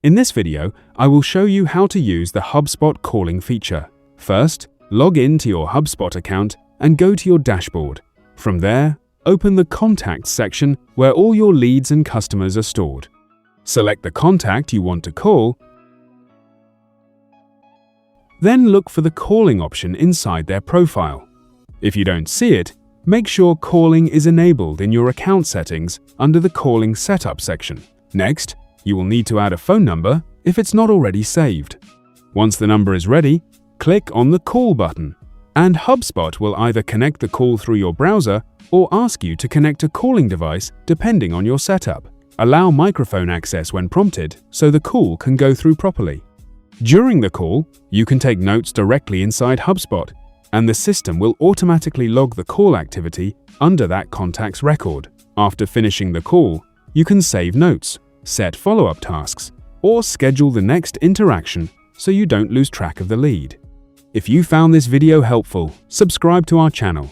In this video, I will show you how to use the HubSpot calling feature. First, log in to your HubSpot account and go to your dashboard. From there, open the Contacts section where all your leads and customers are stored. Select the contact you want to call, then look for the calling option inside their profile. If you don't see it, make sure calling is enabled in your account settings under the Calling Setup section. Next, you will need to add a phone number if it's not already saved. Once the number is ready, click on the Call button, and HubSpot will either connect the call through your browser or ask you to connect a calling device depending on your setup. Allow microphone access when prompted so the call can go through properly. During the call, you can take notes directly inside HubSpot, and the system will automatically log the call activity under that contact's record. After finishing the call, you can save notes, set follow-up tasks, or schedule the next interaction so you don't lose track of the lead. If you found this video helpful, subscribe to our channel